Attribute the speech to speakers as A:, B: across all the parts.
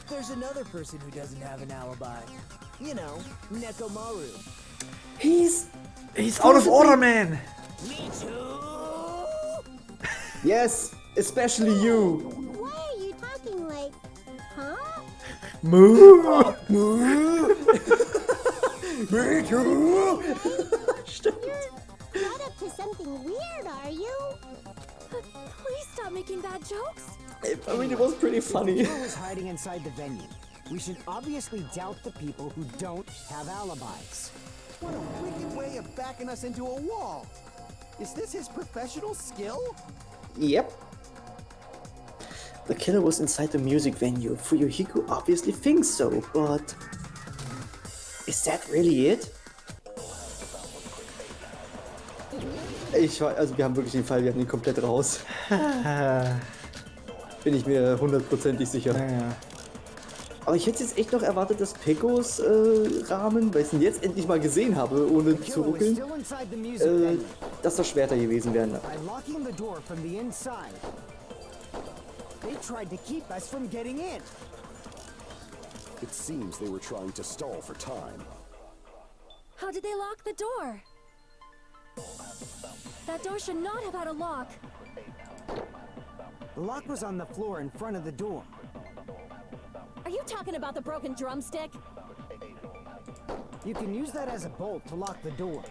A: There's another person who doesn't have an alibi. You know, Nekomaru.
B: He's out of order, man.
A: Me too.
C: Yes, especially you.
D: Why are you talking like, huh?
B: Moo.
C: Me too.
D: You're not up to something weird, are you?
E: Please stop making bad jokes.
C: I mean, it was pretty funny.
A: Who was hiding inside the venue? We should obviously doubt the people who don't have alibis.
F: What a wicked way of backing us into a wall. Is this his professional skill?
C: Yep. The killer was inside the music venue. Fuyuhiko obviously thinks so, but... Is that really it? Also wir haben wirklich den Fall, wir haben ihn komplett raus. Bin ich mir hundertprozentig sicher.
B: Ja.
C: Aber ich hätte jetzt echt noch erwartet, dass Pekos Rahmen, weil ich ihn jetzt endlich mal gesehen habe, ohne zu ruckeln, dass das Schwerter gewesen wären.
A: By locking the door from the inside, they tried to keep us from getting in.
F: It seems they were trying to stall for time.
E: How did they lock the door? That door should not have had a lock.
A: The lock was on the floor in front of the door.
E: Are you talking about the broken drumstick?
A: You can use that as a bolt to lock the door.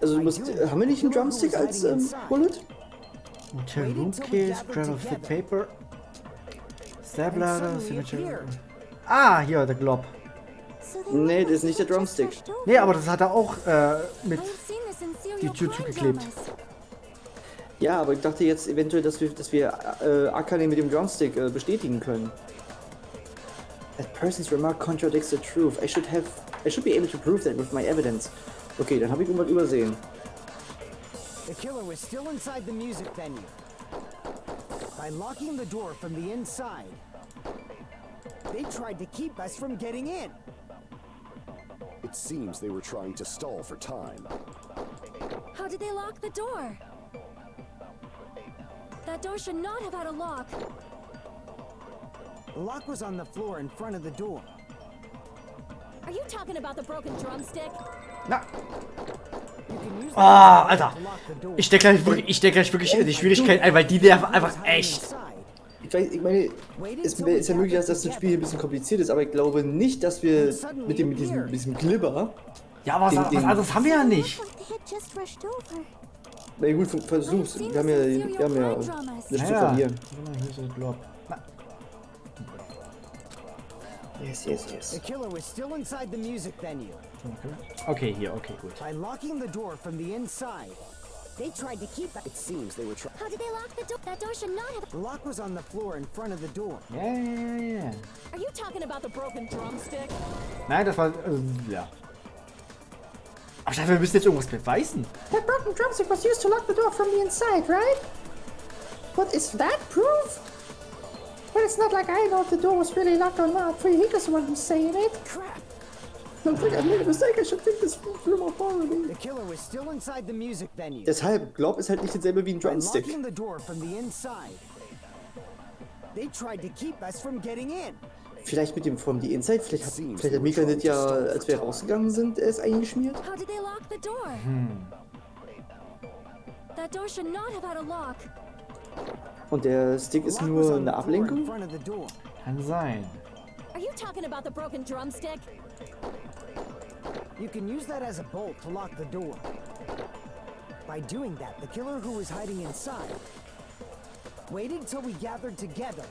C: Also du musst, haben wir nicht einen Drumstick als Bullet?
B: Hotel Room Case, Grab of the Paper. Selber, Ah, hier, der Glob.
C: Nee, das ist nicht der Drumstick.
B: Nee, aber das hat er auch mit die Tür zugeklebt.
C: Ja, aber ich dachte jetzt eventuell, dass wir Akane mit dem Drumstick bestätigen können. That person's remark contradicts the truth. I should be able to prove that with my evidence. Okay, dann habe ich irgendwas übersehen.
A: The killer was still inside the music venue. By locking the door from the inside, they tried to keep us from getting in.
F: It seems they were trying to stall for time.
E: How did they lock the door? That door should not have had a lock.
A: The lock was on the floor in front of the door.
E: Are you talking about the broken drumstick?
B: Na.
A: You can use
B: Ah,
A: that
B: Alter.
A: to lock the door.
B: Ich stecke gleich wirklich die Schwierigkeit ein, weil die nerven einfach echt.
C: Ich meine, es ist ja möglich, dass das Spiel hier ein bisschen kompliziert ist, aber ich glaube nicht, dass wir mit diesem Glibber...
B: Ja, aber was anderes haben wir ja nicht.
C: Na gut, versuch's. Wir haben ja nichts zu verlieren.
B: Hier ist ein Glob.
C: Yes.
A: The killer was still inside the music venue.
B: Okay, hier, okay, gut.
A: By locking the door from the inside, they tried to keep us.
F: It seems they were trying.
E: How did they lock the door? That door should not have...
A: The lock was on the floor in front of the door.
B: Ja.
E: Are you talking about the broken drumstick?
B: Nein, das war, ja. Aber ich dachte, wir müssen jetzt irgendwas beweisen.
G: That broken drumstick was used to lock the door from the inside, right? But is that proof? Well, it's not like I know if the door was really locked or not. Fuyuhiko's the one who's saying it.
A: Crap!
C: I think I made a mistake. I should think this through more thoroughly.
A: The killer was still inside the music venue.
C: Deshalb, Glob ist halt nicht dasselbe wie ein
A: By
C: Drumstick.
A: locking the door from the inside, they tried to keep us from getting in.
C: Vielleicht mit dem from the inside, vielleicht hat Mika das ja, als wir rausgegangen sind, es eingeschmiert.
E: How did they lock the door? That door should not have had a lock.
C: Und der Stick ist nur eine Ablenkung?
B: Kann sein.
E: Are you talking about the broken drumstick?
A: You can use that as a bolt to lock the door. By doing that, the killer who was hiding inside waited till we gathered together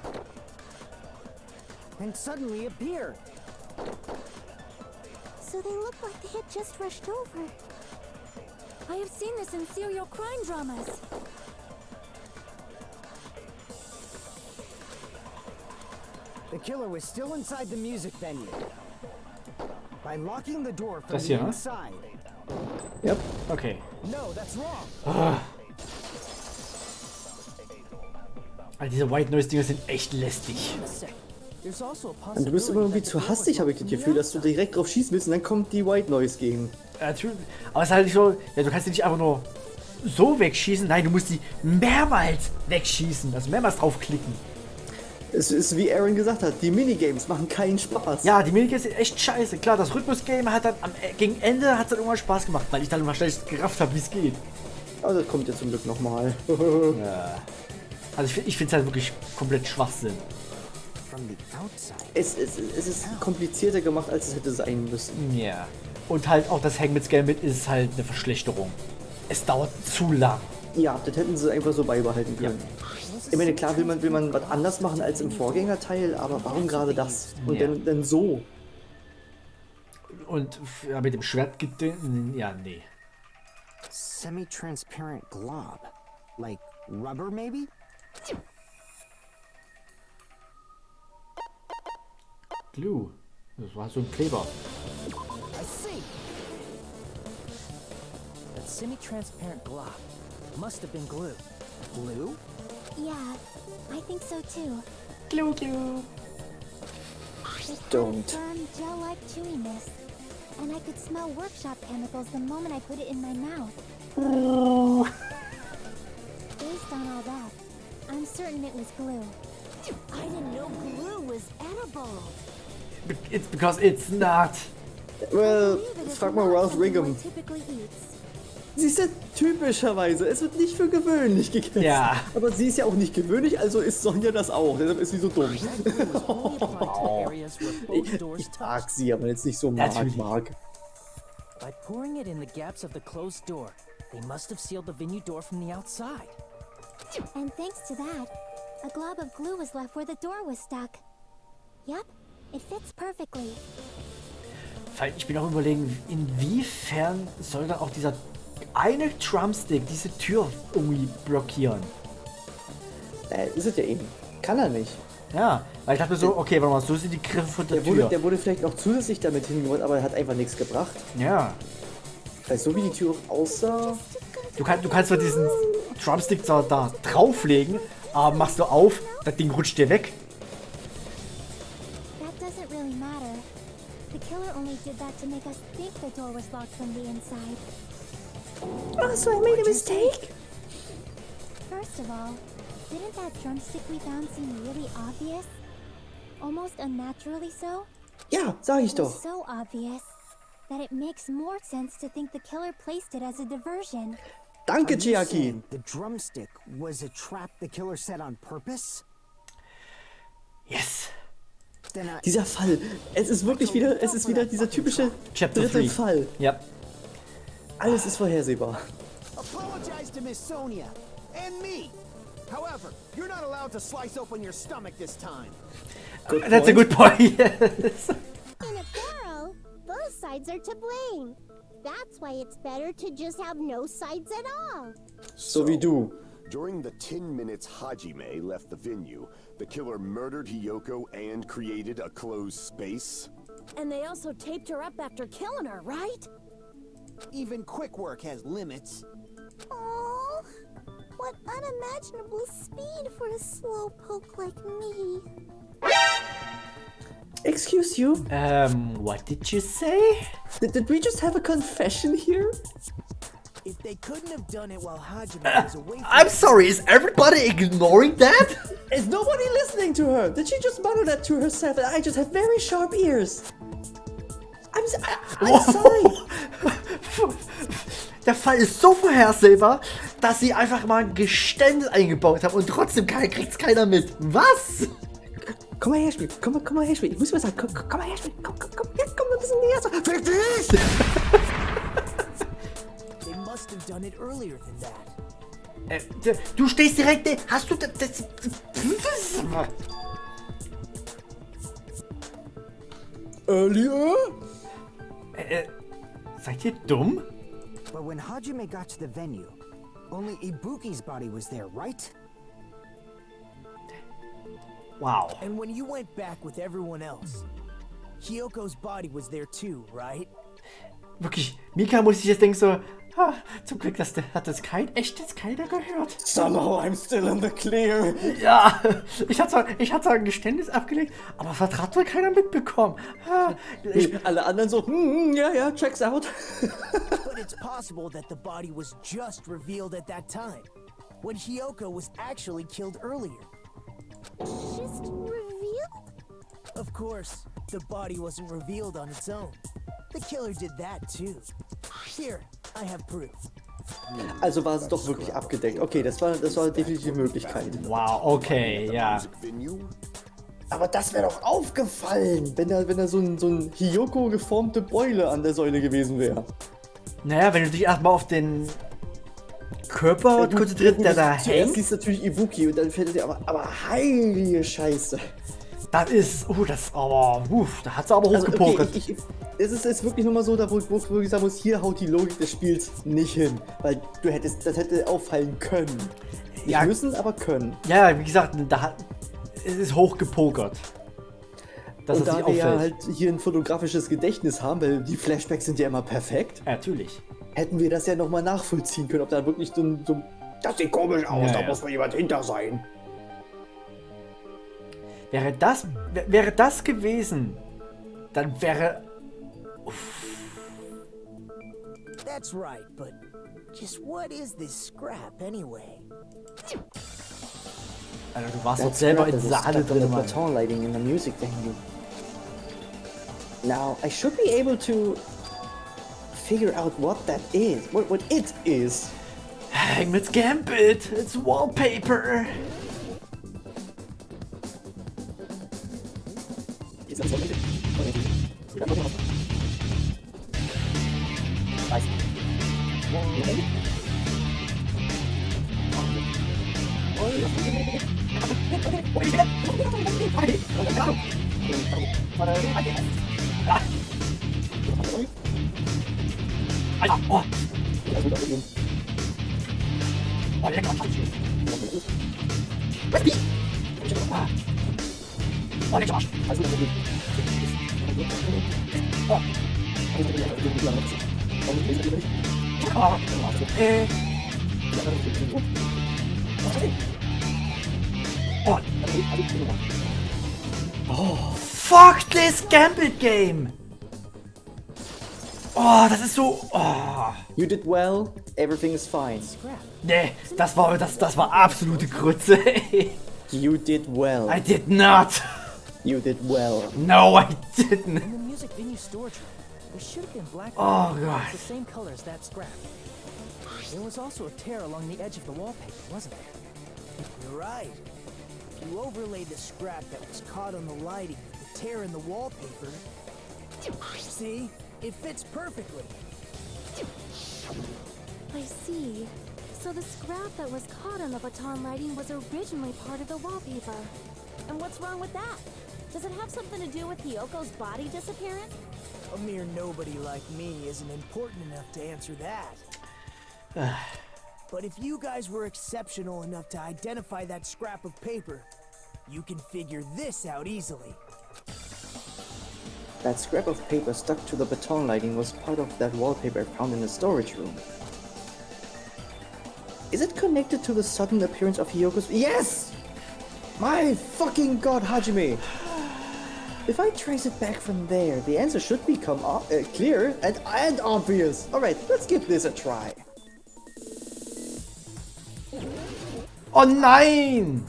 A: and suddenly appeared.
D: So they look like they had just rushed over.
E: I have seen this in serial crime dramas.
A: The killer was still inside the music venue. By locking the door from
B: Das
A: the
B: hier, ne?
A: inside.
C: Ja.
B: Okay.
A: No, that's wrong.
B: Also diese White Noise Dinger sind echt lästig.
A: There's also a
C: Und du bist immer irgendwie zu hastig, habe ich das Gefühl, dass du direkt drauf schießen willst und dann kommt die White Noise gegen.
B: Natürlich. Aber es ist halt nicht so, ja, du kannst die nicht einfach nur so wegschießen. Nein, du musst die mehrmals wegschießen. Also mehrmals draufklicken.
C: Es ist wie Aaron gesagt hat, die Minigames machen keinen Spaß.
B: Ja, die Minigames sind echt scheiße. Klar, das Rhythmus-Game hat dann gegen Ende hat dann irgendwann Spaß gemacht, weil ich dann immer schlecht gerafft habe, wie es geht.
C: Aber das kommt ja zum Glück nochmal.
B: Ja. Also ich finde es halt wirklich komplett Schwachsinn.
C: Es ist komplizierter gemacht, als es hätte sein müssen.
B: Ja. Und halt auch das Hang mit Scale mit ist halt eine Verschlechterung. Es dauert zu lang.
C: Ja, das hätten sie einfach so beibehalten können. Ich meine, klar will man was anders machen als im Vorgängerteil, aber warum gerade das? Und
B: Ja.
C: dann so?
B: Und ja, mit dem Schwert ja, nee.
A: Semi-transparent glob. Like rubber, maybe?
B: Glue. Das war so ein Kleber.
H: I see. That semi-transparent glob must have been glue.
A: Glue?
E: Yeah, I think so too.
B: Glue, glue.
E: It had
C: Don't.
E: firm, gel-like chewiness, and I could smell workshop chemicals the moment I put it in my mouth. Based on all that, I'm certain it was glue.
D: I didn't know glue was edible.
B: It's because it's not.
C: Well,
E: I believe it is
C: frag mal
E: not
C: Ralph
E: something
C: Wiggum.
E: one typically eats.
C: Sie ist ja typischerweise, es wird nicht für gewöhnlich gegessen.
B: Ja.
C: Aber sie ist ja auch nicht gewöhnlich, also ist Sonja das auch. Deshalb ist sie so dumm.
H: Only applied to areas where both doors
C: Ich
H: touch.
C: mag sie, aber jetzt nicht so
B: Natürlich.
C: mag.
H: By pouring it in the gaps of the closed door, they must have sealed the venue door from the outside.
E: And thanks to that, a glob of glue was left where the door was stuck. Yep, it fits perfectly.
B: Weil ich bin auch überlegen, inwiefern soll dann auch dieser eine Drumstick diese Tür irgendwie blockieren.
C: Ist es ja eben. Kann er nicht.
B: Ja, weil ich dachte mir so, okay, warte mal, so sind die Griffe von der Tür.
C: Der wurde vielleicht noch zusätzlich damit hingeholt, aber er hat einfach nichts gebracht.
B: Ja.
C: Weil so wie die Tür aussah.
B: Du kannst zwar diesen Drumstick da drauflegen, aber machst du auf, das Ding rutscht dir weg.
E: That doesn't really matter. The killer only did that to make us think the door was locked from the inside.
G: Oh, so I made a mistake?
E: First of all, didn't that drumstick we found seem really obvious? Almost unnaturally so?
C: Ja, sag ich
E: It was
C: doch.
E: so obvious that it makes more sense to think the killer placed it as a diversion.
C: Danke,
A: Are you
C: Chiaki.
A: saying the drumstick was a trap the killer set on purpose?
B: Yes.
A: Then
C: Dieser Fall. Es ist wieder dieser typische
B: Chapter
C: dritte
B: 3.
C: Fall.
B: Ja.
C: Alles ist vorhersehbar.
F: Apologize to Miss Sonia and me. However, you're not allowed to slice open your stomach this time.
B: That's a good point. Yes.
D: In a quarrel, both sides are to blame. That's why it's better to just have no sides at all.
C: So wie du.
I: During the 10 minutes Hajime left the venue, the killer murdered Hiyoko and created a closed space.
D: And they also taped her up after killing her, right?
F: Even quick work has limits.
D: Oh, what unimaginable speed for a slowpoke like me.
C: Excuse you?
B: What did you say?
C: Did we just have a confession here?
H: If they couldn't have done it while Hajime was away from
B: I'm sorry, is everybody ignoring that?
C: Is nobody listening to her? Did she just mutter that to herself and I just have very sharp ears? I'm sorry.
B: Der Fall ist so vorhersehbar, dass sie einfach mal ein Geständnis eingebaut haben und trotzdem kriegt's keiner mit. Was?
C: Komm mal her, Spiel. Komm mal her, Spiel. Ich muss was sagen. Komm mal her, Spiel. Komm ein bisschen näher. Fick dich!
H: They must have done it earlier than that.
B: Du stehst direkt. Hast du das?
C: Earlier?
B: Seid ihr dumm?
A: But when Hajime got to the venue, only Ibuki's body was there, right?
B: Wow.
H: And when you went back with everyone else, Hiyoko's body was there too, right?
B: Wirklich, Mika muss sich jetzt denken so, zum Glück hat das jetzt keiner gehört.
C: Somehow I'm still in the clear.
B: Ja, ich hatte zwar ein Geständnis abgelegt, aber das hat wohl keiner mitbekommen.
C: Alle anderen so, ja, checks out.
H: But it's possible that the body was just revealed at that time, when Hiyoko was actually killed earlier.
D: Just
F: course, the body wasn't revealed on its own. The killer did that too. Here, I have proof.
C: Also war es doch wirklich abgedeckt. Okay, das war definitiv die Möglichkeit.
B: Wow, okay, ja.
C: Aber das wäre doch aufgefallen, wenn da so ein Hiyoko geformte Beule an der Säule gewesen wäre.
B: Naja, wenn du dich erstmal auf den Körper konzentrierst, der da hängt.
C: Zuerst siehst natürlich Ibuki und dann fällt dir aber heilige Scheiße.
B: Das ist, da hat sie aber hochgepokert.
C: Okay, es ist wirklich nur mal so, da wo ich wirklich sagen muss, hier haut die Logik des Spiels nicht hin. Weil das hätte auffallen können. Nicht müssen, aber können.
B: Ja, wie gesagt, es ist hochgepokert.
C: Und da wir ja halt hier ein fotografisches Gedächtnis haben, weil die Flashbacks sind ja immer perfekt.
B: Ja, natürlich.
C: Hätten wir das ja nochmal nachvollziehen können, ob da wirklich so das sieht komisch aus, da muss mal jemand hinter sein.
B: Wäre das gewesen, dann wäre...
F: That's right, but just what is this scrap anyway?
B: Alter, du warst doch selber in Saale drin, Mann.
C: Baton lighting in the music venue. Now, I should be able to figure out what that is, what it is.
B: Hang mit Gambit, it's wallpaper. Oh, fuck this Gambit game! Oh, das ist so... Oh.
C: You did well, everything is fine.
B: Nee, das war absolute Grütze.
C: You did well.
B: I did not.
C: You did well.
B: No, I didn't.
H: In the music venue storage room, there should have been black.
B: Oh god.
H: It's the same color as that scrap. There was also a tear along the edge of the wallpaper, wasn't there?
F: You're right. If you overlay the scrap that was caught on the lighting with the tear in the wallpaper, see? It fits perfectly.
E: I see. So the scrap that was caught on the baton lighting was originally part of the wallpaper.
D: And what's wrong with that? Does it have something to do with Hiyoko's body disappearing?
F: A mere nobody like me isn't important enough to answer that. But if you guys were exceptional enough to identify that scrap of paper, you can figure this out easily.
C: That scrap of paper stuck to the baton lighting was part of that wallpaper found in the storage room. Is it connected to the sudden appearance of Hiyoko's... Yes! My fucking god, Hajime! If I trace it back from there, the answer should become clear and obvious. Alright, let's give this a try.
B: Oh nein!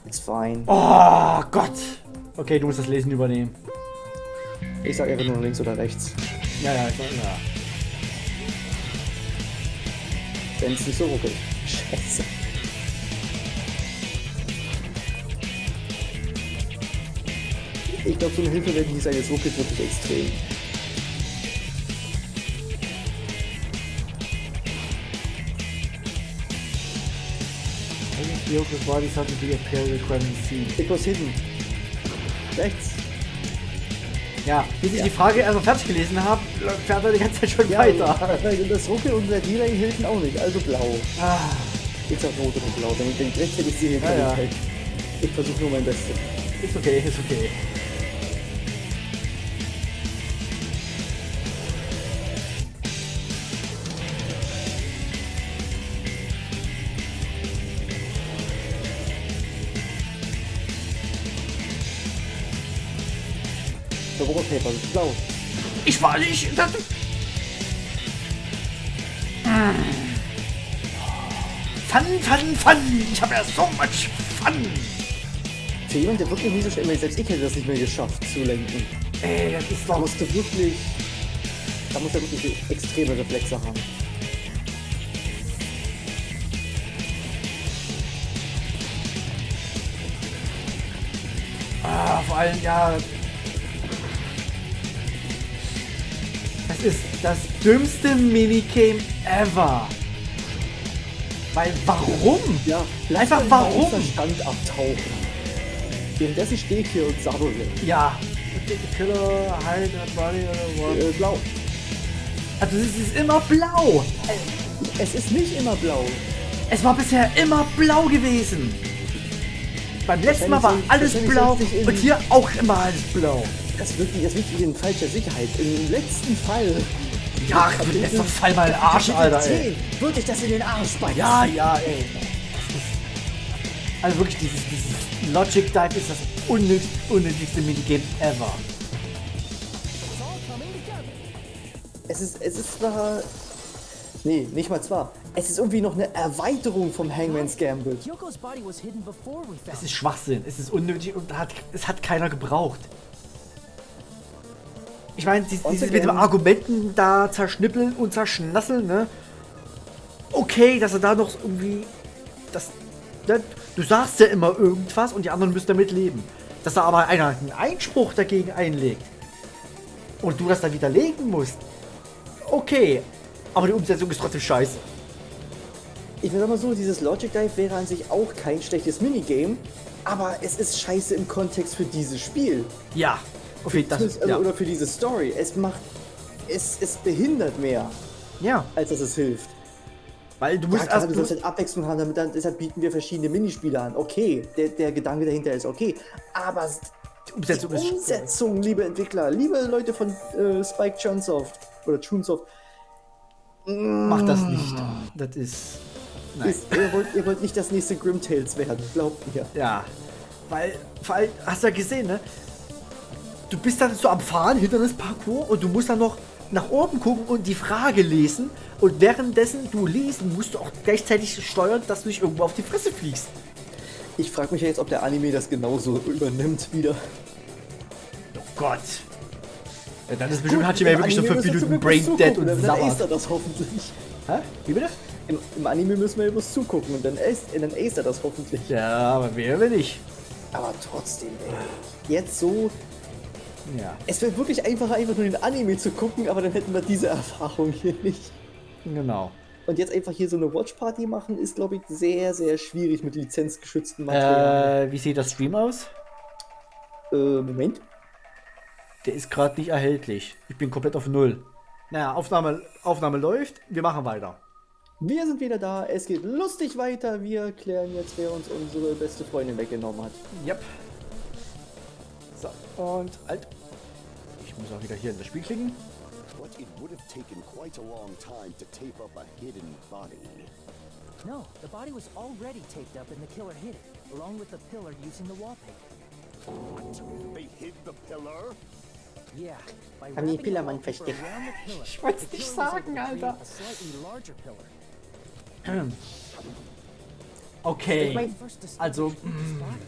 C: It's fine.
B: Oh Gott! Okay, du musst das Lesen übernehmen.
C: Ich sag einfach nur links oder rechts.
B: Ja, ich weiß, ja.
C: Wenn es nicht so ruckelt. Scheiße. Ich glaube, so eine Hilfe werden die sein, jetzt ruckelt wirklich extrem.
B: Hiyoko's body started to appear in the crime scene.
C: It was hidden. Rechts.
B: Ja, bis ich die Frage erstmal fertig gelesen habe, fährt er die ganze Zeit schon weiter.
C: Das Ruckeln und der Delay helfen auch nicht, also blau. Jetzt auch rot oder blau, wenn ich rechtzeitig sehe, kann ich halt. Ich versuche nur mein Bestes.
B: Ist okay, ist okay.
C: Der Wallpaper, blau.
B: Ich war nicht... Fun! Ich habe ja so much Fun!
C: Für jemanden, der wirklich nicht so schnell, selbst ich hätte das nicht mehr geschafft zu lenken.
B: Ey, das ist doch...
C: Da muss er wirklich extreme Reflexe haben.
B: Vor allem, ja... Das ist das dümmste Minigame ever. Weil, warum?
C: Ja,
B: einfach warum?
C: Verstand abtauchen. Währenddessen stehe ich hier und sabbere.
B: Ja. Killer, Hide, Body oder what?
C: Blau.
B: Also es ist immer blau.
C: Es ist nicht immer blau.
B: Es war bisher immer blau gewesen. Beim letzten Mal war alles blau und hier auch immer alles blau.
C: Das wird in falscher Sicherheit. Im letzten Fall.
B: Ja, im letzten Fall mal in den Arsch, Alter, ey.
C: Würde ich das in den Arsch beißen?
B: Ja, ey. Also wirklich, dieses Logic Dive ist das unnötigste Minigame ever.
C: Es ist zwar... Nee, nicht mal zwar. Es ist irgendwie noch eine Erweiterung vom Hangman's Gambit.
B: Es ist Schwachsinn, es ist unnötig und es hat keiner gebraucht. Ich meine, dieses mit dem Argumenten da zerschnippeln und zerschnasseln, ne? Okay, dass er da noch irgendwie... Ne? Du sagst ja immer irgendwas und die anderen müssen damit leben. Dass da aber einer einen Einspruch dagegen einlegt und du das dann widerlegen musst. Okay, aber die Umsetzung ist trotzdem scheiße.
C: Ich will mal so, dieses Logic Dive wäre an sich auch kein schlechtes Minigame, aber es ist scheiße im Kontext für dieses Spiel.
B: Ja, okay,
C: oder für diese Story. Es behindert mehr,
B: ja,
C: als dass es hilft.
B: Weil du musst
C: du sollst halt Abwechslung haben, deshalb bieten wir verschiedene Minispiele an. Okay, der Gedanke dahinter ist okay, aber die Umsetzung, liebe Entwickler, liebe Leute von Spike Chunsoft oder Chunsoft,
B: macht das nicht. Das ist... Nein.
C: Ihr wollt nicht das nächste Grim Tales werden, glaubt mir.
B: Ja, weil, hast du ja gesehen, ne? Du bist dann so am Fahren, Hindernisparcours und du musst dann noch nach oben gucken und die Frage lesen und währenddessen du lesen musst du auch gleichzeitig steuern, dass du nicht irgendwo auf die Fresse fliegst.
C: Ich frage mich ja jetzt, ob der Anime das genauso übernimmt wieder.
B: Oh Gott. Ja, dann ist bestimmt Hachime wirklich so 5 Minuten Brain Dead und
C: dann ace er das hoffentlich.
B: Hä? Wie bitte?
C: Im Anime müssen wir bloß zugucken und dann ace er das hoffentlich.
B: Ja, aber wer will nicht.
C: Aber trotzdem, ey. Jetzt so...
B: Ja.
C: Es wäre wirklich einfacher, einfach nur den Anime zu gucken, aber dann hätten wir diese Erfahrung hier nicht.
B: Genau.
C: Und jetzt einfach hier so eine Watch-Party machen, ist, glaube ich, sehr, sehr schwierig mit lizenzgeschützten Materialien.
B: Wie sieht das Stream aus?
C: Moment.
B: Der ist gerade nicht erhältlich. Ich bin komplett auf 0. Naja, Aufnahme läuft. Wir machen weiter.
C: Wir sind wieder da. Es geht lustig weiter. Wir klären jetzt, wer uns unsere beste Freundin weggenommen hat.
B: Yep. So, und halt. Ich muss auch wieder hier in das Spiel klicken.
I: But it would have taken quite a long time to tape up a hidden body.
H: No, the body was already taped up and the killer hid it, along with the pillar using the wallpaper.
I: What? They hid the pillar?
H: Yeah, by
C: Haben die
H: wrapping
C: Pillermann
H: the wallpaper
C: versteckt.
H: around the pillar,
B: Ich wollt's
H: the
B: nicht
H: killer was
B: sagen,
H: able to create
B: Alter.
H: a slightly larger pillar.
B: Okay,
H: First discovered
B: also,
H: Kyoko's body.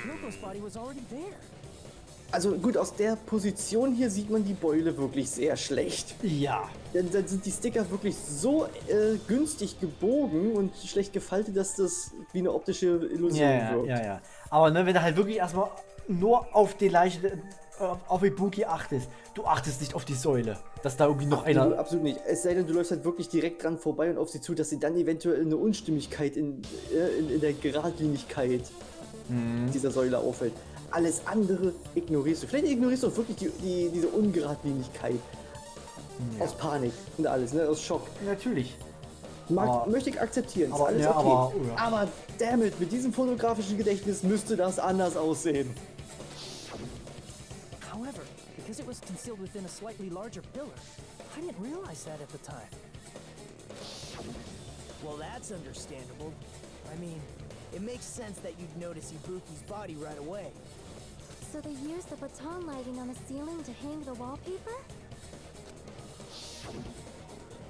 H: Kyoko's body was already there.
C: Also gut, aus der Position hier sieht man die Beule wirklich sehr schlecht.
B: ja.
C: Denn dann sind die Sticker wirklich so günstig gebogen und schlecht gefaltet, dass das wie eine optische Illusion wirkt.
B: Ja. Aber ne, wenn du halt wirklich erstmal nur auf die Leiche, auf Ibuki achtest, du achtest nicht auf die Säule, dass da irgendwie noch einer...
C: Absolut nicht. Es sei denn, du läufst halt wirklich direkt dran vorbei und auf sie zu, dass sie dann eventuell eine Unstimmigkeit in der Geradlinigkeit dieser Säule auffällt. Alles andere ignorierst du. Vielleicht ignorierst du auch wirklich diese Ungeradlinigkeit. Ja. Aus Panik und alles, ne? Aus Schock.
B: Natürlich.
C: Möchte ich akzeptieren, ist
B: aber,
C: alles
B: ja,
C: okay.
B: ja.
C: Aber dammit, mit diesem fotografischen Gedächtnis müsste das anders aussehen.
H: However, because it was concealed within a slightly larger pillar, I didn't realize that at the time.
F: Well, that's understandable. I mean, it makes sense that you'd notice Ibuki's body right away.
E: So they used the baton lighting on the ceiling to hang the wallpaper?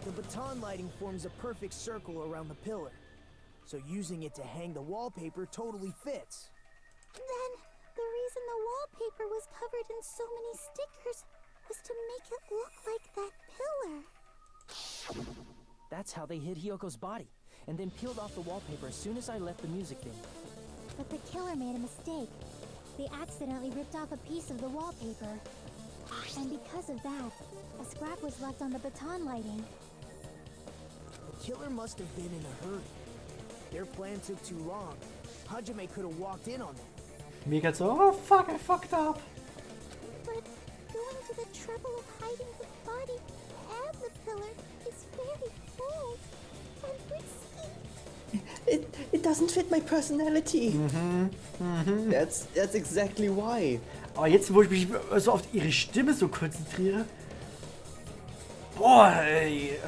F: The baton lighting forms a perfect circle around the pillar, so using it to hang the wallpaper totally fits.
E: Then was covered in so many stickers was to make it look like that pillar.
H: That's how they hid Hyoko's body, and then peeled off the wallpaper as soon as I left the music venue.
E: But the killer made a mistake. They accidentally ripped off a piece of the wallpaper. And because of that, a scrap was left on the baton lighting.
F: The killer must have been in a hurry. Their plan took too long. Hajime could have walked in on them.
B: Mega so, oh fuck, I fucked up.
E: But going to the trouble of hiding the body and the pillar is very bold and risky.
C: It doesn't fit my personality. That's exactly why.
B: Aber jetzt, wo ich mich so auf ihre Stimme so konzentriere. Boah, ey.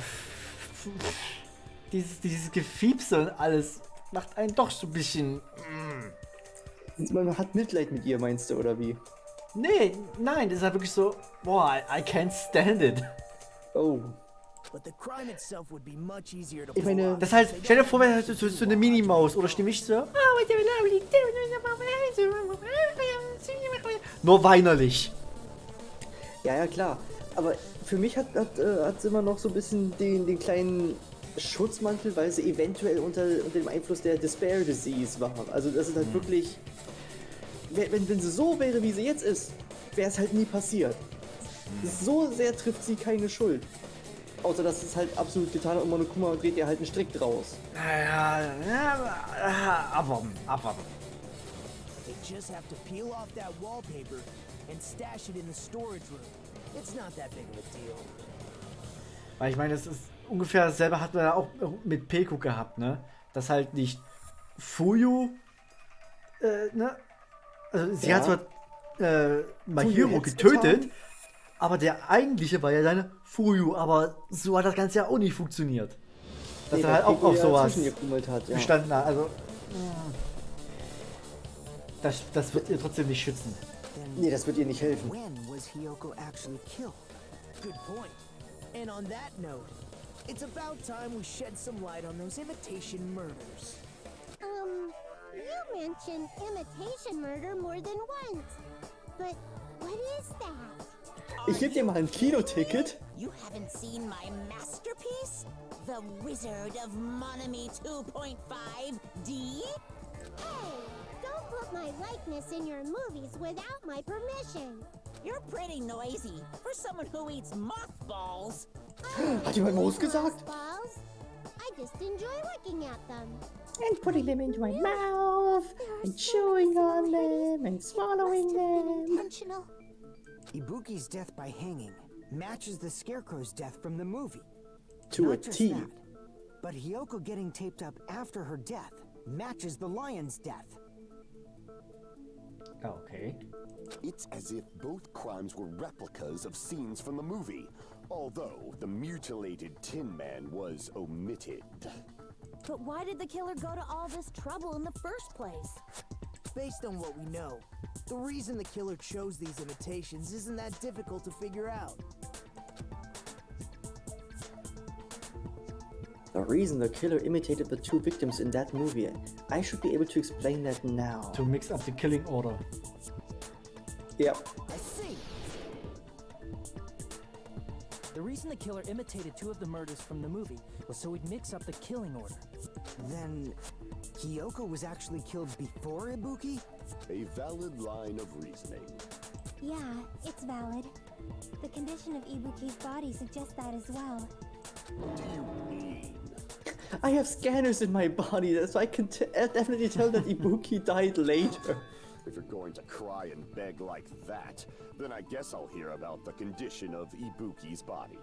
B: Dieses Gefiepse und alles macht einen doch so ein bisschen.
C: Man hat Mitleid mit ihr, meinst du, oder wie?
B: Nee, nein, das ist halt wirklich so. Boah, I can't stand it.
C: Oh.
F: But the crime itself would be much easier to
C: Ich meine,
F: pull off.
B: Das heißt, stell dir vor, wenn halt so eine Minimaus oder stimme ich so. Nur weinerlich.
C: Ja, klar. Aber für mich hat sie immer noch so ein bisschen den kleinen Schutzmantel, weil sie eventuell unter dem Einfluss der Despair Disease war. Also das ist halt wirklich... Wenn sie so wäre, wie sie jetzt ist, wäre es halt nie passiert. So sehr trifft sie keine Schuld. Außer dass es halt absolut getan hat und Monokuma dreht ihr halt einen Strick draus.
B: Abwarten.
F: They just have to peel off that wallpaper and stash it in the storage room. It's not that big of a deal.
B: Weil ich meine, das ist ungefähr dasselbe hat man ja auch mit Peku gehabt, ne? Dass halt nicht Fuyu, ne? Also sie hat zwar Mahiro getötet, aber der eigentliche war ja seine Fuyu, aber so hat das Ganze ja auch nicht funktioniert. Dass er halt auch auf sowas bestanden hat. Also, das wird ihr trotzdem nicht schützen.
C: Nee, das wird ihr nicht helfen.
F: When was Hyoko actually killed? Good point. And on that note, it's about time we shed some light on those imitation murders.
D: You mentioned imitation murder more than once. But what is that?
C: Ich geb dir mal ein Kinoticket.
J: You haven't seen my masterpiece? The Wizard of Monami 2.5D?
D: Hey, don't put my likeness in your movies without my permission.
J: You're pretty noisy for someone who eats mothballs.
C: Hat jemand Moos gesagt?
D: Balls. I just enjoy looking at them.
G: And putting them into my mouth, and chewing on them, and swallowing them.
E: Intentional.
A: Ibuki's death by hanging matches the Scarecrow's death from the movie.
C: To a
A: Not just
C: T.
A: that, but Hyoko getting taped up after her death matches the lion's death.
B: Okay.
I: It's as if both crimes were replicas of scenes from the movie, although the mutilated Tin Man was omitted.
E: But why did the killer go to all this trouble in the first place?
F: Based on what we know, the reason the killer chose these imitations isn't that difficult to figure out.
C: The reason the killer imitated the two victims in that movie, I should be able to explain that now.
B: To mix up the killing order.
C: Yep.
F: I see.
H: The reason the killer imitated two of the murders from the movie was so he'd mix up the killing order.
A: Then Hyoko was actually killed before Ibuki?
I: A valid line of reasoning.
E: Yeah, it's valid. The condition of Ibuki's body suggests that as well.
I: What do you mean?
C: I have scanners in my body, so I can definitely tell that Ibuki died later.
I: If you're going to cry and beg like that, then I guess I'll hear about the condition of Ibuki's body.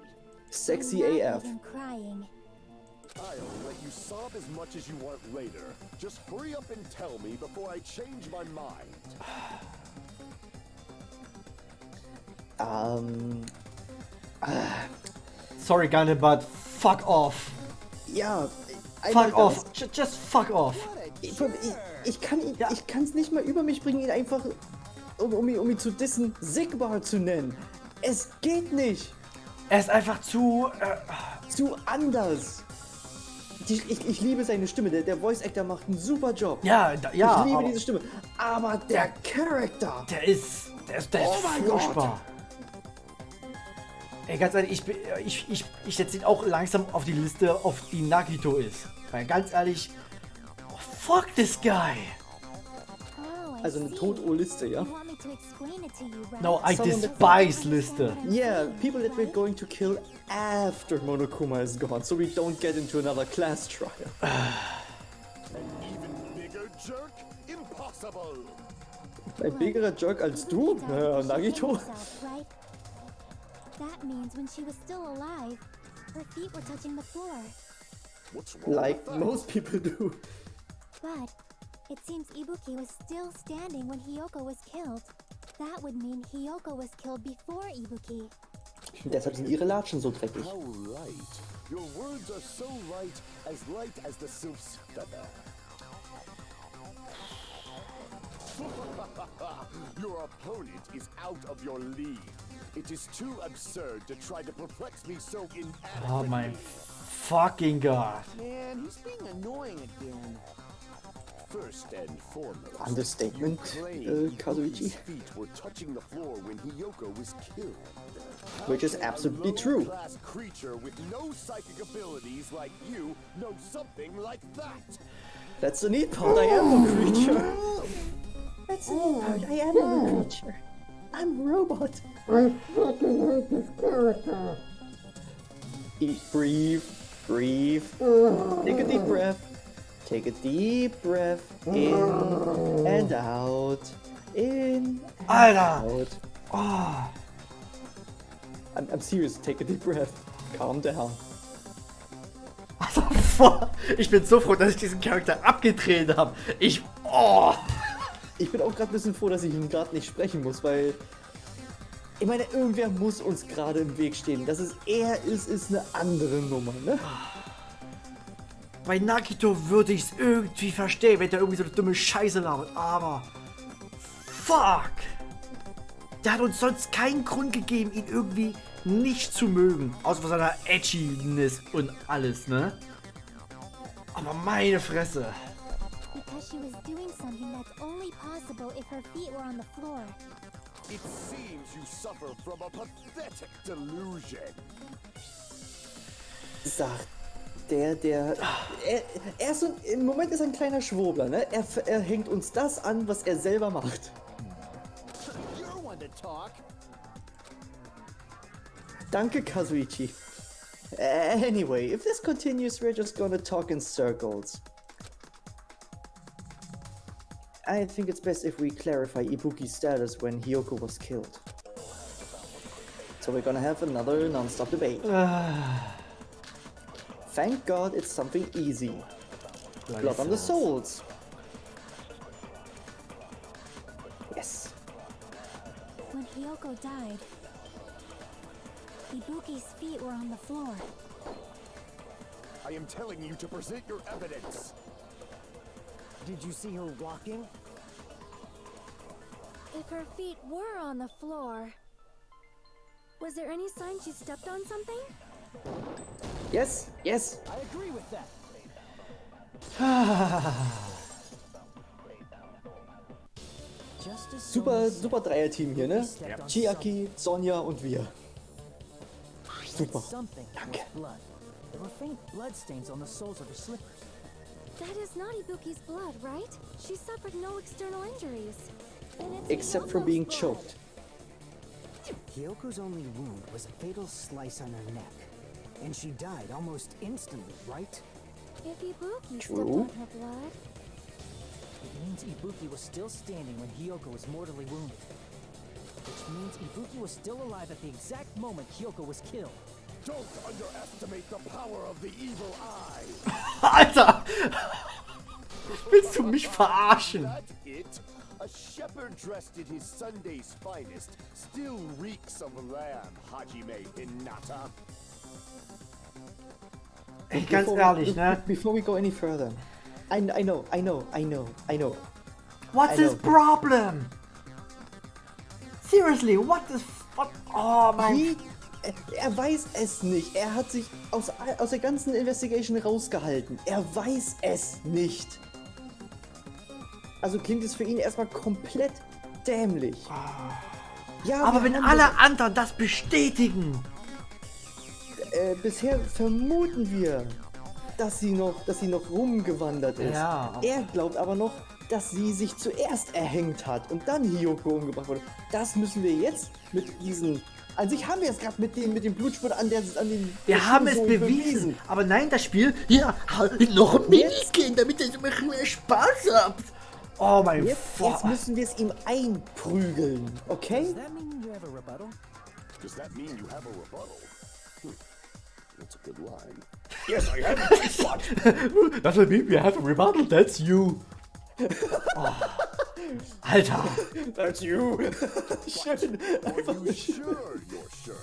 C: Sexy
E: I'm not
C: AF.
E: even crying.
I: I'll let you sob as much as you want later. Just hurry up and tell me before I change my mind.
B: Sorry, Gunner, but fuck off.
C: Ja,
B: Fuck off. Just fuck off.
C: Ich kann es nicht mal über mich bringen, ihn einfach, um ihn zu dissen, Sigmar zu nennen. Es geht nicht.
B: Er ist einfach zu
C: anders. Ich liebe seine Stimme, der Voice Actor macht einen super Job.
B: Ja,
C: ich liebe diese Stimme. Aber der Charakter,
B: der ist Der ist furchtbar. Ey, ganz ehrlich, ich setze ihn auch langsam auf die Liste, auf die Nagito ist. Weil ganz ehrlich, oh, fuck this guy.
C: Also eine Tod-O-Liste, ja?
B: No, I despise Liste.
C: Yeah, people that we're going to kill after Monokuma is gone, so we don't get into another class trial.
I: Even bigger jerk? Impossible!
C: Ein biggerer Jerk als du, Nagito.
E: That means when she was still alive, her feet were touching the floor.
I: What's wrong
C: Like
I: with that?
C: most people do.
E: But it seems Ibuki was still standing when Hiyoko was killed. That would mean Hiyoko was killed before Ibuki.
C: Deshalb sind ihre Latschen so dreckig.
I: How light. Your words are so light as the sylph's feather. Your opponent is out of your league. It is too absurd to try to perplex me so inadequately.
B: Oh my fucking god.
F: Man, he's being annoying again.
I: First and foremost,
C: Understatement,
I: you claim
C: Kazuichi.
I: Ibuki's feet were touching the floor when Hiyoko was killed.
C: Which is absolutely true.
I: Class creature with no psychic abilities like you know something like that.
C: That's the neat part, I am a creature. That's the neat part, I am a creature. I'm a robot.
G: I fucking hate this character.
C: Eat, breathe. Take a deep breath. Take a deep breath. In and out. In and
B: Alter.
C: out.
B: Oh.
C: I'm serious, take a deep breath. Calm down.
B: Also, ich bin so froh, dass ich diesen Charakter abgedreht habe. Ich
C: bin auch gerade ein bisschen froh, dass ich ihn gerade nicht sprechen muss, weil ich meine, irgendwer muss uns gerade im Weg stehen. Dass es er ist eine andere Nummer, ne?
B: Bei Nagito würde ich es irgendwie verstehen, wenn der irgendwie so eine dumme Scheiße labert, aber fuck! Der hat uns sonst keinen Grund gegeben, ihn irgendwie nicht zu mögen. Außer von seiner Edginess und alles, ne? Aber meine Fresse.
E: Because she was doing something that's only possible if her feet were on the floor.
I: It seems you suffer from a pathetic delusion.
C: Sagt er ist so, im Moment ist er ein kleiner Schwurbler, ne? Er hängt uns das an, was er selber macht.
F: You're one to talk.
C: Danke, Kazuichi. Anyway, if this continues, we're just gonna talk in circles. I think it's best if we clarify Ibuki's status when Hiyoko was killed. So we're gonna have another non-stop debate. Thank God it's something easy. Blood on the souls. Yes.
E: When Hiyoko died, Ibuki's feet were on the floor.
I: I am telling you to present your evidence.
A: Did you see her walking?
E: If her feet were on the floor, was there any sign she stepped on something?
C: Yes, yes.
F: I agree with that.
H: Just as
C: Super Dreier-Team hier, ne? Chiaki, Sonja und wir. Super.
H: something
C: Danke.
H: with blood. There were faint blood stains on the soles of her slippers.
E: That is not Ibuki's blood, right? She suffered no external injuries. And it's
C: Except for
E: Hiyoko's
C: being
E: blood.
C: choked.
A: Hyoko's only wound was a fatal slice on her neck. And she died almost instantly, right?
E: If Ibuki stepped
C: True.
E: on her blood,
H: It means Ibuki was still standing when Hiyoko was mortally wounded. Which means Ibuki was still alive at the exact moment Hiyoko was killed.
I: Don't underestimate the power of the evil eye.
B: Alter! Willst du mich verarschen?
I: That's it. A shepherd dressed in his Sunday's finest still reeks of lamb, Hajime Hinata.
B: Ey, ganz ehrlich, ne?
C: Before we go any further. I know.
B: What's
C: I
B: his
C: know.
B: problem? Seriously, what the fuck? Oh mein...
C: Er weiß es nicht. Er hat sich aus der ganzen Investigation rausgehalten. Er weiß es nicht. Also klingt es für ihn erstmal komplett dämlich. Ja,
B: Aber
C: wir
B: wenn
C: haben
B: alle anderen das bestätigen.
C: bisher vermuten wir, dass sie noch rumgewandert ist.
B: Ja.
C: Er glaubt aber noch, dass sie sich zuerst erhängt hat und dann Hiyoko umgebracht wurde. Das müssen wir jetzt mit diesen... An sich haben wir es gerade mit dem Blutspur an den...
B: Wir haben es
C: Schuhsohlen
B: bewiesen. Aber nein, das Spiel... Ja, halt noch ein Minikin, damit ihr mehr Spaß habt. Oh mein
C: Jetzt müssen wir es ihm einprügeln, okay?
H: Does that mean you have a rebuttal?
I: Does that mean you have a rebuttal? That's a good line.
C: Yes, I have.
B: Das mean we have a rebuttal, that's you. Oh. Alter.
C: That's you. Schön.
I: Are you sure you're sure?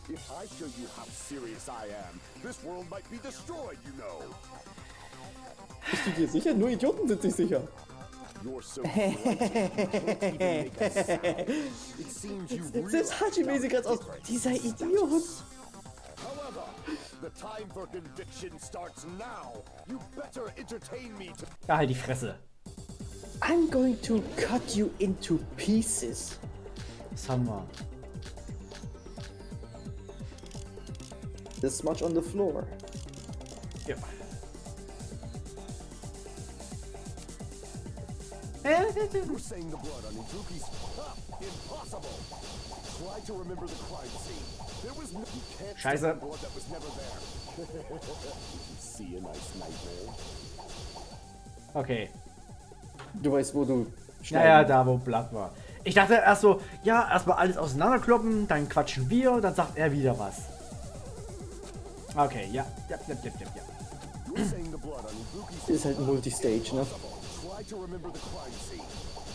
I: If I show you how serious I am, this world might be destroyed, you know.
C: Bist du dir sicher? Nur Idioten sind sich sicher.
I: You're so frightened, you can't even make a sound. It seems you
C: Selbst Hajime sieht ganz aus. Dieser Idiot.
I: However, the time for conviction starts now. You better entertain me to...
B: Ja, halt die Fresse.
C: I'm going to cut you into pieces.
B: Das haben wir.
C: The smudge on the floor.
B: Ja.
I: You're saying the blood on Ibuki's... impossible! Try to remember the crime scene. There was no... You can't
B: Scheiße.
I: see the blood that was never there. Did you see a nice nightmare?
B: Okay.
C: Du weißt, wo du
B: Ja, da wo Blatt war. Ich dachte erst so, ja, erstmal alles auseinanderkloppen, dann quatschen wir, dann sagt er wieder was. Okay, ja.
I: You're saying the blood on Ibuki's...
C: Ist halt ein Multistage, ne?
I: Try to remember the crime scene.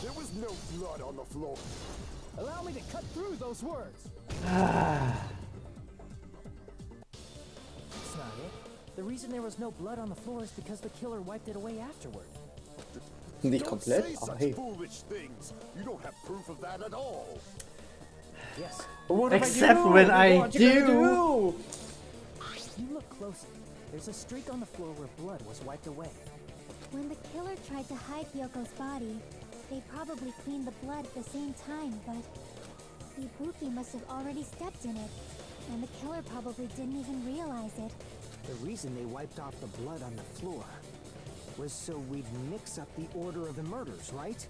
I: There was no blood on the floor.
F: Allow me to cut through those words.
H: That's not it. The reason there was no blood on the floor is because the killer wiped it away afterward.
C: Nicht
I: Don't
C: komplett,
I: say
C: aber
I: such
C: hey.
I: foolish things. You don't have proof of that at all.
H: Yes.
B: Except when I do.
H: You look closely. There's a streak on the floor where blood was wiped away.
E: When the killer tried to hide Hyoko's body, they probably cleaned the blood at the same time, but Ibuki must have already stepped in it, and the killer probably didn't even realize it.
F: The reason they wiped off the blood on the floor was so we'd mix up the order of the murders, right?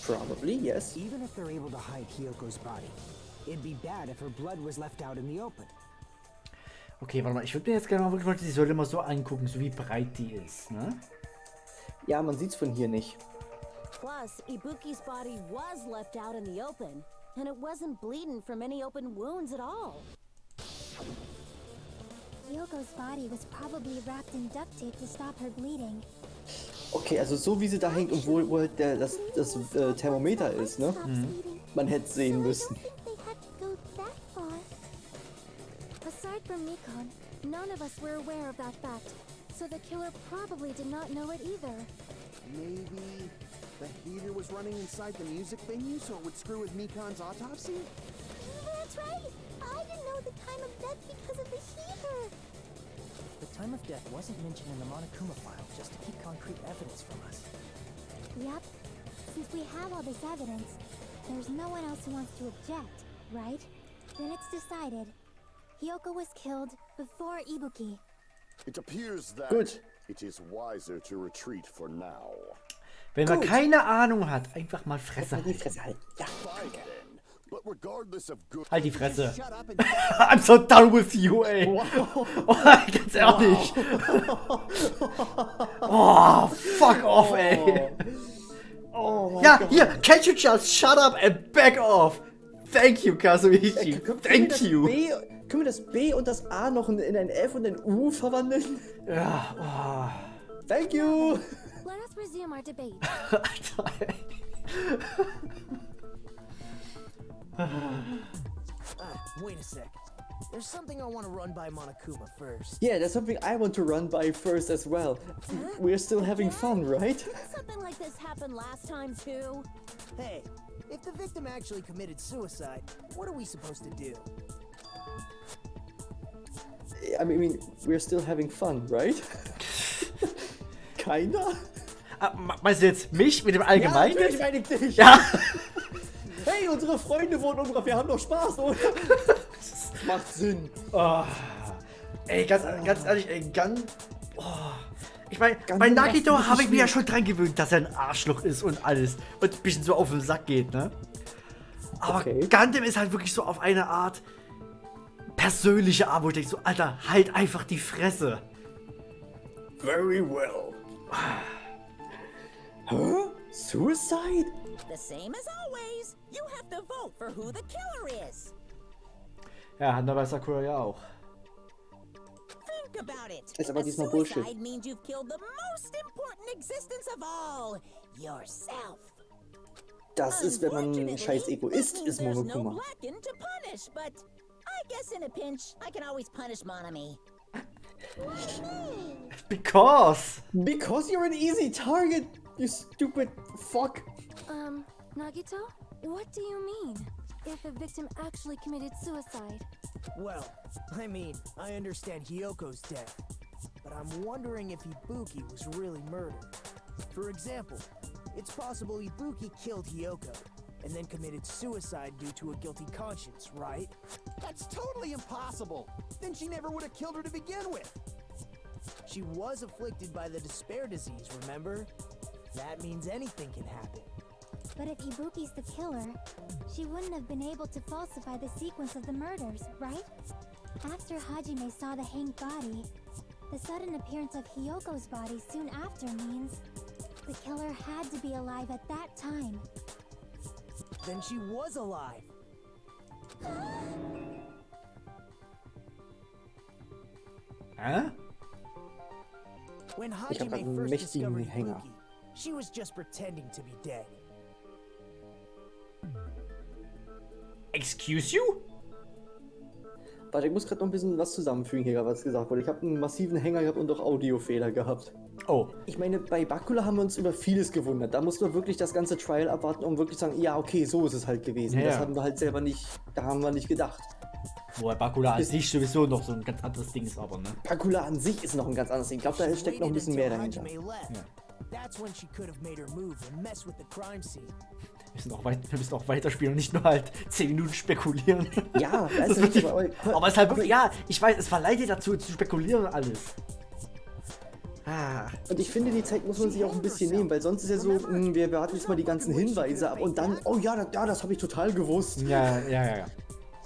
C: Probably, yes.
F: Even if they're able to hide Hyoko's body, it'd be bad if her blood was left out in the open.
B: Okay, warte mal, ich würde mir jetzt gerne mal wirklich die Säule mal so angucken, so wie breit die ist, ne?
C: Ja, man sieht's von hier nicht.
J: Plus, Ibuki's body was left out in the open, and it wasn't bleeding from any open wounds at all.
E: Hyoko's body was probably wrapped in duct tape to stop her bleeding.
C: Okay, also so wie sie da hängt und wo halt das Thermometer ist, ne? Man hätte es sehen müssen.
E: I don't think they had to go that far. Aside from Mikon, none of us were aware of that fact, so the killer probably did not know it either.
F: Maybe the heater was running inside the music venue so it would screw with Mikon's autopsy?
E: That's right! I didn't know the time of death because of the heater!
H: The time of death wasn't mentioned in the Monokuma file just to keep concrete evidence from us.
E: Yep. Since we have all this evidence, there's no one else who wants to object, right? Then it's decided. Hyoko was killed before Ibuki.
I: It appears that
C: Gut.
I: it is wiser to retreat for now.
B: Wenn man keine Ahnung hat, einfach mal Fresse
C: Die
B: halten.
C: Fresse halten. Ja.
I: Fine then. But regardless of good...
B: Halt die Fresse.
F: Shut up and
B: I'm so done with you, ey. Oh, ganz ehrlich. Oh, fuck off, ey.
C: Oh mein
B: Ja,
C: Gott.
B: hier, can't you just shut up and back off? Thank you, Kazuichi. Thank you.
C: Können wir das B und das A noch in ein F und ein U verwandeln?
B: Ja,
C: Thank you.
E: Let us resume our debate.
B: oh. Alter, ey.
F: wait a sec. There's something I want to run by Monokuma first.
C: Yeah, there's something I want to run by first as well. We're still having fun, right?
J: Something like this happened last time too.
F: Hey, if the victim actually committed suicide, what are we supposed to do?
C: I mean, we're still having fun, right? Keiner?
B: Meinst du jetzt mich mit dem Allgemeinen?
C: Ja, natürlich meine ich dich.
B: Ja.
C: Hey, Hey, unsere Freunde wurden umgebracht, wir haben doch Spaß, oder? Das macht Sinn.
B: Oh. Ey, ganz ehrlich, ey, oh. Ich meine, bei Nagito habe ich mir ja schon dran gewöhnt, dass er ein Arschloch ist und alles. Und ein bisschen so auf den Sack geht, ne? Aber Gundam ist halt wirklich so auf eine Art persönliche Art, wo ich denke so, Alter, halt einfach die Fresse.
C: Very well. Huh? Suicide?
J: The same as always. You have to vote for who the killer is.
B: Ja, hat bei Sakura ja auch.
J: Think about it.
C: Ist aber
J: A
C: diesmal Bullshit.
J: suicide means you've killed the most important existence of all, yourself.
C: Das ist, wenn man ein scheiß Egoist ist, Monokuma.
J: But I guess in a pinch, I can always punish Monami.
B: Because
C: you're an easy target, you stupid fuck.
E: Nagito? What do you mean? If a victim actually committed suicide?
F: Well, I mean, I understand Hyoko's death, but I'm wondering if Ibuki was really murdered. For example, it's possible Ibuki killed Hyoko, and then committed suicide due to a guilty conscience, right?
K: That's totally impossible! Then she never would have killed her to begin with!
F: She was afflicted by the despair disease, remember? That means anything can happen.
E: But if Ibuki's the killer, she wouldn't have been able to falsify the sequence of the murders, right? After Hajime saw the hanged body, the sudden appearance of Hyoko's body soon after means the killer had to be alive at that time.
F: Then she was alive.
B: Hä?
F: When
C: Ich hab grad
F: Hajime
C: einen
F: first
C: mächtigen
F: discovered
C: Hänger.
F: Ibuki, she was just pretending to be dead.
B: Excuse you?
C: Warte, ich muss gerade noch ein bisschen was zusammenfügen hier, was gesagt wurde. Ich habe einen massiven Hänger gehabt und auch Audiofehler gehabt.
B: Oh.
C: Ich meine, bei Bakula haben wir uns über vieles gewundert. Da mussten wir wirklich das ganze Trial abwarten, um wirklich zu sagen, ja, okay, so ist es halt gewesen.
B: Ja.
C: Das haben wir halt selber nicht, da haben wir nicht gedacht.
B: Wobei Bakula an sich sowieso noch so ein ganz anderes Ding ist, aber, ne?
C: Bakula an sich ist noch ein ganz anderes Ding. Ich glaube, da steckt noch ein bisschen mehr dahinter.
F: That's when she could have made her move and mess with the crime scene.
B: Wir müssen auch weiterspielen und nicht nur halt 10 Minuten spekulieren.
C: Ja,
B: das
C: ist
B: wird aber es ist halt wirklich, ja, ich weiß, es verleitet dazu zu spekulieren und alles.
C: Und ich finde, die Zeit muss man sich auch ein bisschen nehmen, weil sonst ist ja so, wir warten jetzt mal die ganzen Hinweise ab und dann, oh ja, das habe ich total gewusst.
B: Ja.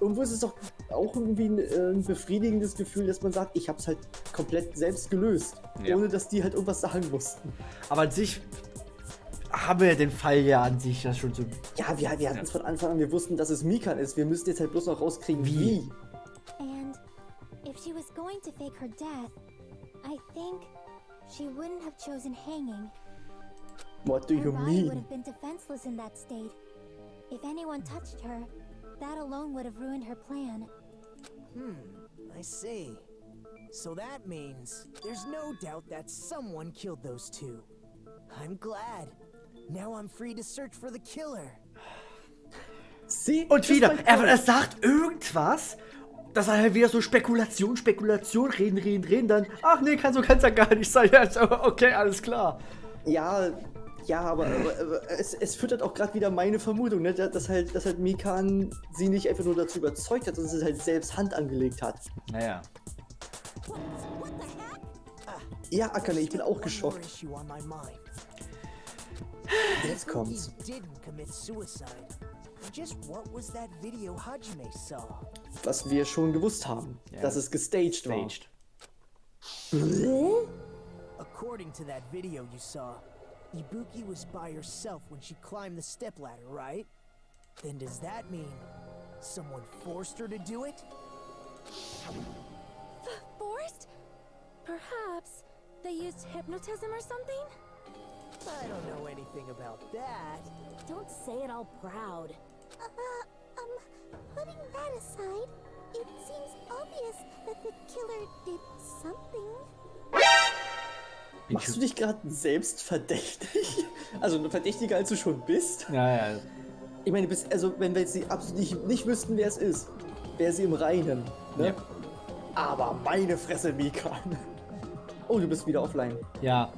C: Irgendwo ist es doch auch irgendwie ein befriedigendes Gefühl, dass man sagt, ich habe es halt komplett selbst gelöst, ohne dass die halt irgendwas sagen mussten.
B: Aber an sich haben wir den Fall ja an sich ja schon so...
C: Ja, wir hatten es von Anfang an, wir wussten, dass es Mikan ist, wir müssten jetzt halt bloß noch rauskriegen, wie.
E: And if she was going to fake her death, I think she wouldn't have chosen hanging.
C: What do you
E: Her body would
C: mean?
E: have been defenseless in that state. If anyone touched her, that alone would have ruined her plan.
F: I see. So that means there's no doubt that someone killed those two. I'm glad. Now I'm free to search for the killer.
C: Sie,
B: und wieder, er sagt irgendwas, dass er halt wieder so Spekulation, reden, dann, ach nee, so kann's ja gar nicht sein. Ja, okay, alles klar.
C: Ja, aber es füttert auch gerade wieder meine Vermutung, ne, dass halt Mikan sie nicht einfach nur dazu überzeugt hat, sondern sie halt selbst Hand angelegt hat.
B: Naja.
C: Ja, Akane, ich bin auch geschockt. Jetzt kommt's. Was wir schon gewusst haben, dass es gestaged war.
F: According to that video you saw, Ibuki was by herself when she climbed the stepladder, right? Then does that mean someone forced her to do it?
E: Forced? Perhaps they used hypnotism or something?
F: I don't know anything about that.
J: Don't say it all proud.
D: Putting that aside, it seems obvious that the killer did something.
C: Machst du dich gerade selbst verdächtig? Also verdächtiger, als du schon bist?
B: Ja.
C: Ich meine, wenn wir jetzt absolut nicht wüssten, wer es ist, wäre sie im Reinen. Ne? Ja. Aber meine Fresse, Mikan. Oh, du bist wieder offline.
B: Ja.